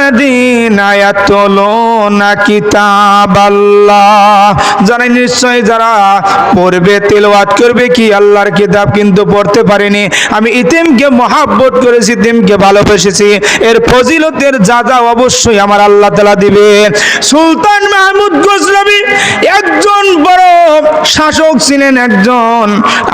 আল্লাযীনা ইয়াতলুনা কিতাবাল্লাহ, জানে নিশ্চয় যারা পড়বে তেলাওয়াত করবে কি আল্লাহর কিতাব কিন্তু পড়তে পারেনি। আমি ইতিমকে মহব্বত করেছি, ইতিমকে ভালোবেসেছি, এর ফজিলতের যা যা অবশ্যই আমার আল্লাহ তাআলা দিবে। সুলতান মাহমুদ গজনবী একজন বড় শাসক ছিলেন, একজন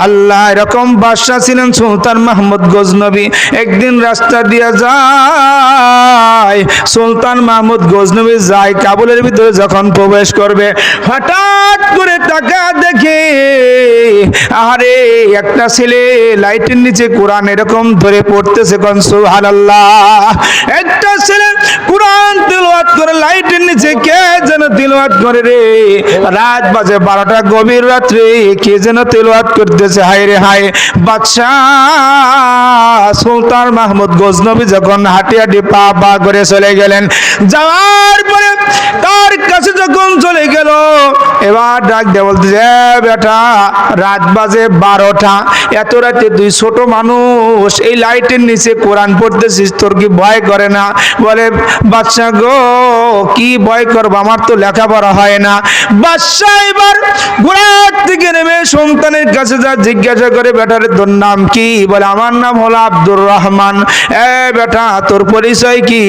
আল্লাহ এরকম বাদশা ছিলেন সুলতান মাহমুদ গজনবী। একদিন রাস্তা দিয়ে যায় সুলতান মাহমুদ গজনবী যায় কাবুলের ভিতরে, যখন প্রবেশ করবে হঠাৎ করে তাকা দেখে আরে একটা ছেলে লাইটের নিচে কোরআন এরকম ধরে পড়তেছে, কোন সুবহানাল্লাহ। একটা ছেলে কোরআন তেলাওয়াত করে লাইটের নিচে, কে যেন তেলাওয়াত করে রে, রাত বাজে 12টা, গভীর রাত্রে কে যেন তেলাওয়াত করতেছে। হায় রে হায়। বাদশা সুলতান মাহমুদ গজনবী যখন হাঁটি হাঁটি পা পা করে চলে গেলেন, যাওয়ার পরে তার কাছে যখন চলে গেল এবার ডাক দিয়ে বলতেছে, বেটা রাত বাজে 12টা, এত রাতে তুই ছোট মানুষ এই লাইটের নিচে কোরআন পড়তেছিস, তোর কি ভয় করে না? বলে বাদশা গো কি ভয় করবো, আমার তো লেখাপড়া হয় না। বাদশা এবার ঘোড়ার থেকে নেমে সন্তানের কাছে যা জিজ্ঞাসা করে, বেটার তোর নাম কি? বলে আমার নাম হলো আব্দুর রহমান। এ বেটা তোর পরিচয় কি?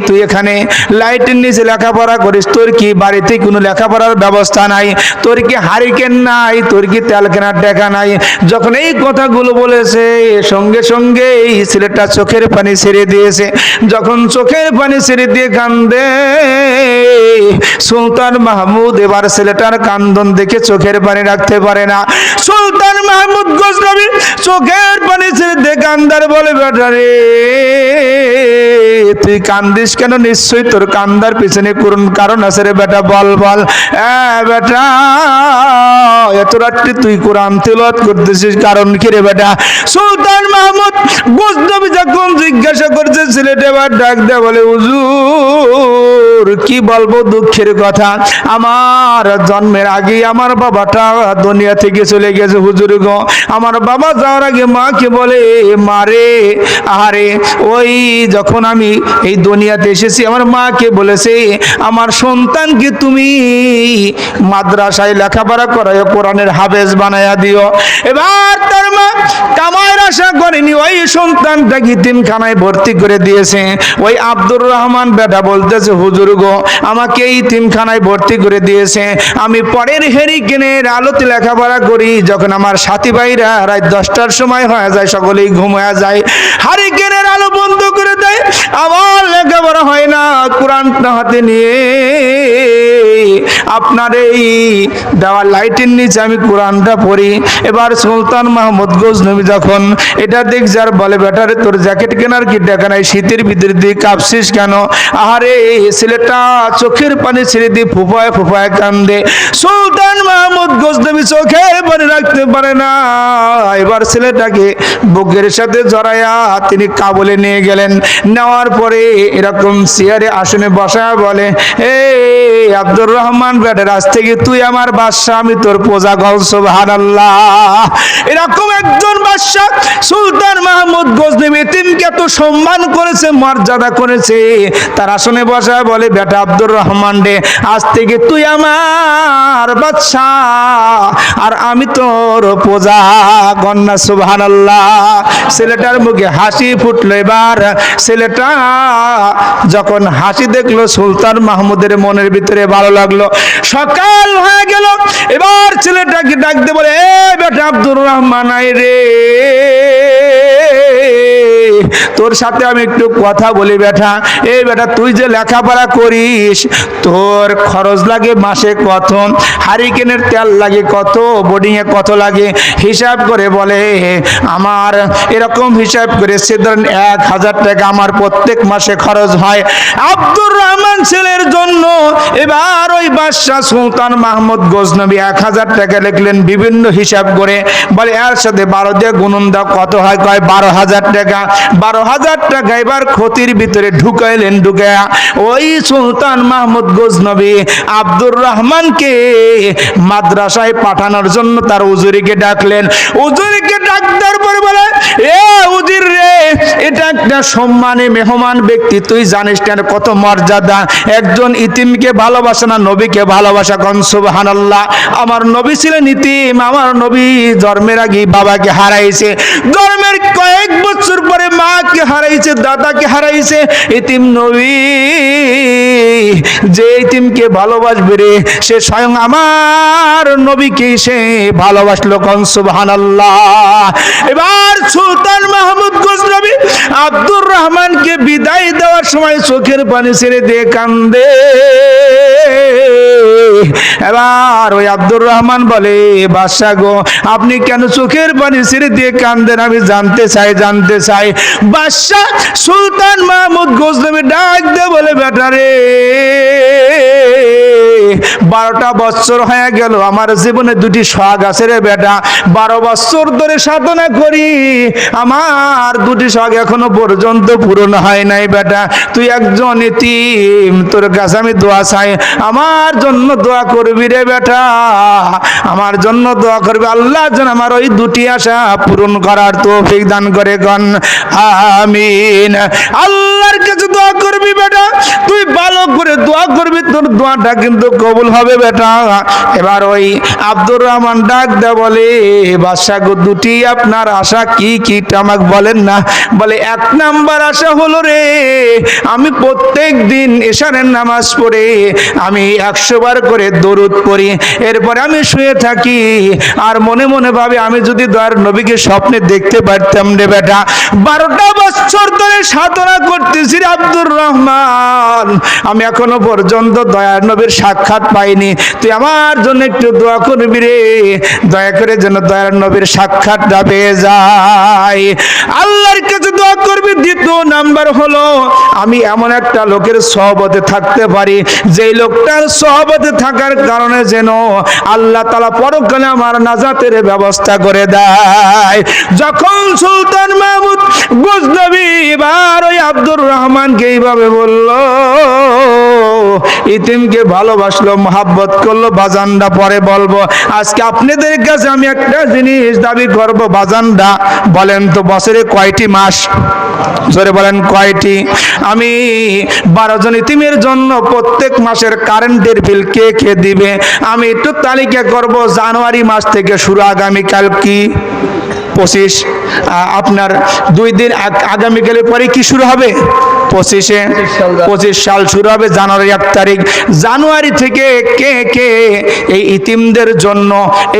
তুই এখানে লাইটের নিচে লেখাপড়া করিস, তোর কি বাড়িতে কোনো লেখাপড়ার ব্যবস্থা নাই? তোর কি হারিকেন নাই? তোর কি তেল কেনার টাকা নাই? যখন এই কথাগুলো বলেছে সঙ্গে সঙ্গে এই ছেলেটা চোখের পানি ছেড়ে দিয়েছে। যখন চোখের পানি ছেড়ে দিয়ে কান্দে সুলতান মাহমুদ, এবার ছেলেটার কান্দন দেখে চোখের পানি রাখতে পারে না। সুলতান মাহমুদ গজনবী চোখের পানি ছেড়ে দিয়ে কান্দার বলে, বেটা রে তুই কান্দিস কেন? নিশ্চয়ই তোর কান্দার পিছনে কোন কারণ আছে রে বেটা, বল বল। বেটা এত রাত্রি তুই কোরআন তেলাওয়াত করতেছিস, কারণ কি রে বেটা? সুলতান মাহমুদ গজনবী যখন জিজ্ঞাসা করছে, ছেলেটা এবার ডাক দেয়া বলে, হুজুর কি বলবো দুঃখের কথা, আমার জন্মের আগে আমার বাবাটা দুনিয়া থেকে চলে গেছে হুজুর গো। আমার বাবা যাওয়ার আগে মাকে বলে, মারে আরে ওই যখন আমি এই দুনিয়াতে এসেছি আমার মাকে বলেছে আমার সন্তানকে তুমি মাদ্রাসায় লেখাপড়া করায়, কোরআনের হাফেজ বানায়া দিও। এবার তার মা কামায়ের আশা করেনি, ওই সন্তানটাকে ইতিমখানায় ভর্তি করে দিয়েছে। ওই আব্দুর রহমান বেটা বলতেছে, হুজুর গো আমাকে এই ইতিমখানায় ভর্তি করে দিয়েছে, আমি পরের হেরিকেনের আলোতে লেখাপড়া করি। যখন আমার সাথী ভাইরা রাত 10টার সময় হয়ে যায়, সকলেই ঘুমিয়ে যায়, হারিকেনের আলো বন্ধ করে দেয়, আমার লেখাপড়া হয় না। কোরআনটা হাতে নিয়ে আপনার এই দেওয়ার লাইটের নিচে আমি কোরআনটা পড়ি। এবার সুলতান মাহমুদ গজনবী যখন এটা দেখছে আর বলে, বেটারে তোর জ্যাকেট কেনার কি টাকা নাই? শীতের ভিতরে দিয়ে কাঁপছিস কেন? আহারে ছেলেটা চোখের পানি ছেড়ে দিয়ে ফুফায় ফুফায় কান্দে। সুলতান মাহমুদ গজনবী চোখের পানি রাখতে পারে না, এবার ছেলেটাকে বুকের সাথে জড়ায়া তিনি কাবুলে নিয়ে গেলেন। নেওয়ার পরে এরকম চেয়ারে আসনে বসা বলে, এই আব্দুর রহমান বেটা, আজ থেকে তুই আমার বাদশা, আমি তোর প্রজা গল। সুবহানাল্লাহ। এরকম একজন বাদশা সুলতান মাহমুদ গজনবী এতিমকে এত সম্মান করেছে, মর্যাদা করেছে, তার আসনে বসা বলে, বেটা আব্দুর রহমান রে, আজ থেকে তুই আমার বাদশা আর আমি তোর প্রজা। গন্না সুবহানাল্লাহ। ছেলেটার মুখে হাসি ফুটলো। এবার ছেলেটা যখন হাসি দেখলো সুলতান মাহমুদের মনের ভিতরে ভালো লাগলো। সকাল হয়ে গেল, এবার ছেলেটাকে ডাকতে বলে, এ বেটা আব্দুর রহমান আয় রে, তোর সাথে আমি একটু কথা বলি বেটা। এই বেটা তুই যে লেখাপড়া করিস, তোর খরচ লাগে মাসে কত? হারিকেনের তেল লাগে কত? বোর্ডিং এ কত লাগে? হিসাব করে বলে, আমার এরকম হিসাব করেছে ধরেন 1000 টাকা আমার প্রত্যেক মাসে খরচ হয়। আব্দুর রহমান ছেলের জন্য এবার ওই বাদশা সুলতান মাহমুদ গজনবী 1000 টাকা লিখলেন বিভিন্ন হিসাব করে। বলে এর সাথে 12 দিয়ে গুণন দাও, কত হয়? কয় 12,000 টাকা। 12,000 টাকা এবার ক্ষতির ভিতরে ঢুকাইলেন। ঢুকায়া ওই সুলতান মাহমুদ গজনবী আব্দুর রহমানকে মাদ্রাসায় পাঠানোর জন্য তার উজুরিকে ডাকলেন। উজুরিকে ডাক দেওয়ার পর বলে, এ উজির রে, এটা একটা সম্মানী মেহমান ব্যক্তি, তুই জানিস না কত মর্যাদা। একজন ইতিমকে ভালোবাসা না নবীকে ভালোবাসা, কোন সুবহানাল্লাহ। আমার নবী ছিলেন ইতিম, আমার নবী জন্মের আগে বাবাকে হারাইছে, জন্মের কয়েক বছর পরে মাকে হারাইছে, দাদাকে হারাইছে। ইতিম নবী যে ইতিমকে ভালোবাসবে রে, সে স্বয়ং আমার নবীকে সে ভালোবাসলো, কোন সুবহানাল্লাহ। এবার সুলতান মাহমুদ গজনবী আব্দুর রহমানকে বিদায় দেওয়ার সময় চোখের পানি ছেড়ে দিয়ে কান্দে। এবার ওই আব্দুর রহমান বলে, বাদশা গো, আপনি কেন চোখের পানি ছেড়ে দিয়ে কান্দেন, আমি জানতে চাই। বাদশা সুলতান মাহমুদ গজনবী ডাক দিয়ে বলে, বেটা রে, 12টা বছর হয়ে গেল, আমার জীবনে দুটি শখ আছে রে বেটা। 12 বছর ধরে সাধনা করি, আমার দুটি শখ এখনো পর্যন্ত পূরণ হয় নাই বেটা। তুই একজন ইতিম, তোর কাছে আমি দোয়া চাই, আমার জন্য দোয়া করবি রে বেটা, আমার জন্য দোয়া করবি। আল্লাহ যেন আমার ওই দুটি আশা পূরণ করার তৌফিক দান করে, গণ আমিন। আল্লাহর কাছে দোয়া করবি বেটা, তুই ভালো করে দোয়া করবি, তোর দোয়াটা কিন্তু কবুল হবে বেটা। এবার ওই আব্দুর রহমান ডাক দে বলে, বাদশা গো, দুটি আপনার আশা কি কি আমাকে বলেন না। বলে, 1 নাম্বার আশা হলো রে, আমি প্রত্যেক দিন এশারের নামাজ পড়ে আমি 100 বার করে দরুদ পড়ি, এরপরে আমি শুয়ে থাকি আর মনে মনে ভাবে আমি যদি দয়ার নবীকে স্বপ্নে দেখতে পারতাম রে বেটা। 12টা বছর ধরে সাধনা করতেছি রে আব্দুর রহমান, আমি এখনো পর্যন্ত দয়ার নবীর সাক্ষাৎ পাইনি, তুই আমার জন্য একটু দোয়া করবি রে, দয়া করে যেন দয়ার নবীর সাক্ষাৎটা পেয়ে যায়। আল্লাহর কাছে দোয়া করবি। 2 নাম্বার হলো, আমি এমন একটা লোকের সহবতে থাকতে পারি, যেই লোকটার সহবতে থাকার কারণে যেন আল্লাহ তাআলা পরকালে আমার নাজাতের ব্যবস্থা করে দেয়। যখন সুলতান মাহমুদ গজনবী এবার ওই আব্দুর রহমানকে এইভাবে বলল, ইতিমকে ভালোবাসলো, মহাব্বত করলো, বাজানটা পরে বলবো। আজকে আপনাদের কাছে আমি একটা জিনিস দাবি করব, বাজানটা বলেন তো, বছরে কয়টি মাস? জোরে বলেন, কয়টি? আমি 12 জন ইতিমের জন্য প্রত্যেক মাসের কারেন্টের বিল কে কে দিবে, আমি একটু তালিকা করব। জানুয়ারি মাস থেকে শুরু, আগামীকাল কি 25, আপনার 2 দিন আগামীকালের পরে কি শুরু হবে? 25 সাল শুরু হবে, জানুয়ারি 1 তারিখ। জানুয়ারি থেকে কে কে এই ইতিমদের জন্য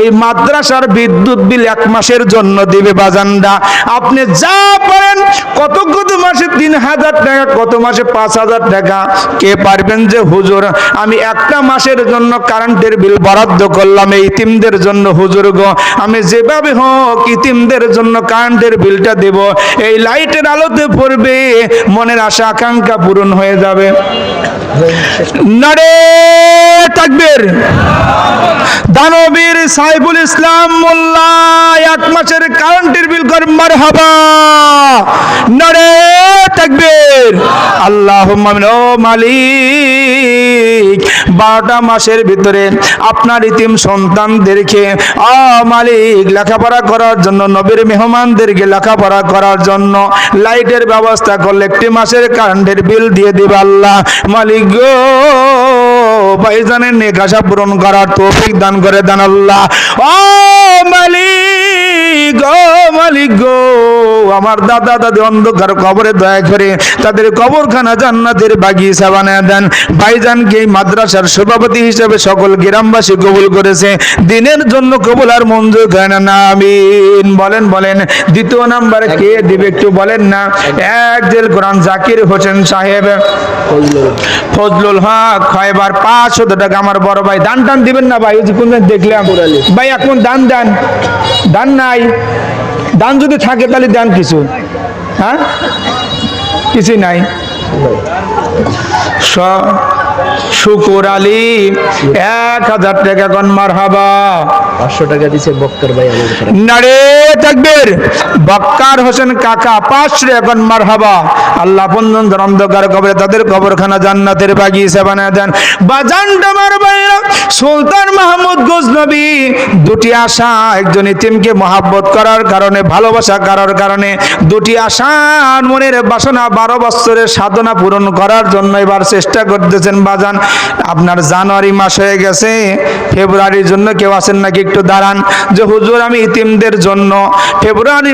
এই মাদ্রাসার বিদ্যুৎ বিল 1 মাসের জন্য দিবে বাজানরা? আপনি যা পারেন, কত মাসে 3000 টাকা, কত মাসে 5000 টাকা, কে পারবেন যে হুজুর আমি একটা মাসের জন্য কারেন্টের বিল বরাদ্দ করলাম এই ইতিমদের জন্য, হুজুর গো আমি যেভাবে হোক ইতিমদের জন্য কারেন্টের বিলটা দেব, এই লাইটের আলোতে পড়বে, মনের আশা আকাঙ্ক্ষা পূরণ হয়ে যাবে। নারে তাকবীর। দানবীর সাইফুল ইসলাম মোল্লা 1 মাসের কারেন্টের বিল কর মারহাবা। নারে তাকবীর। আল্লাহুম্মা আমিন। ও মালিক, 12টা মাসের ভিতরে আপনার ইতিম সন্তানদেরকে মালিক লেখাপড়া করার জন্য, নবীর মেহমানদেরকে লেখাপড়া করার জন্য লাইটের ব্যবস্থা করলে 1 মাসের কারেন্টের বিল দিয়ে দিবে আল্লাহ। মালিক গো, ভাইজানের নেক আশা পূরণ করার তৌফিক দান করে দেন আল্লাহ। ও মালিক, ও মালিক গো, আমার দাদা দাদি অন্ধকার কবরে দয়া করে তাদের কবরখানা জান্নাতের বাগিচা বানিয়ে দেন। ভাইজানকে এই মাদ্রাসার সভাপতি হিসেবে সকল গ্রামবাসী কবুল করেছে, দিনের জন্য কবুল আর মঞ্জুর করেন না, আমিন। বলেন বলেন, 2 নাম্বারে কে দিবে একটু বলেন না? একজেল কোরআন জাকির হোসেন সাহেব, ফজলুল হক খয়বার 500 টাকা। আমার বড় ভাই দান টান দিবেন না ভাই? কোন দেখলাম ভাই এখন দান দেন, দান নাই, দান যদি থাকে তাহলে দেন কিছু। হ্যাঁ, কিছু নাই। শুকুর আলী 1000 টাকা কোন মারহাবা। 500 টাকা দিছে বক্কর ভাই আমাদের তরফ। নারে তাকবীর। বক্কার হোসেন কাকা 500 এখন মারহাবা। আল্লাহ বন্ধন অন্ধকার কবরে তাদের কবরখানা জান্নাতের বাগিচা বানায় দেন। বাজান আমার ভাইরা, সুলতান মাহমুদ গজনবী দুটি আশা, একজন ইতিমকে মহাব্বত করার কারণে, ভালোবাসা করার কারণে, দুটি আশা মনের বাসনা 12 বছরের সাধনা পূরণ করার জন্য এবার চেষ্টা করতেছেন। বাজান আপনার জানুয়ারি মাস হয়ে গেছে, ফেব্রুয়ারির জন্য কেউ আছেন নাকি? একটু দাঁড়ান। যে হুজুর আমি ইতিমদের জন্য ফেব্রুয়ারি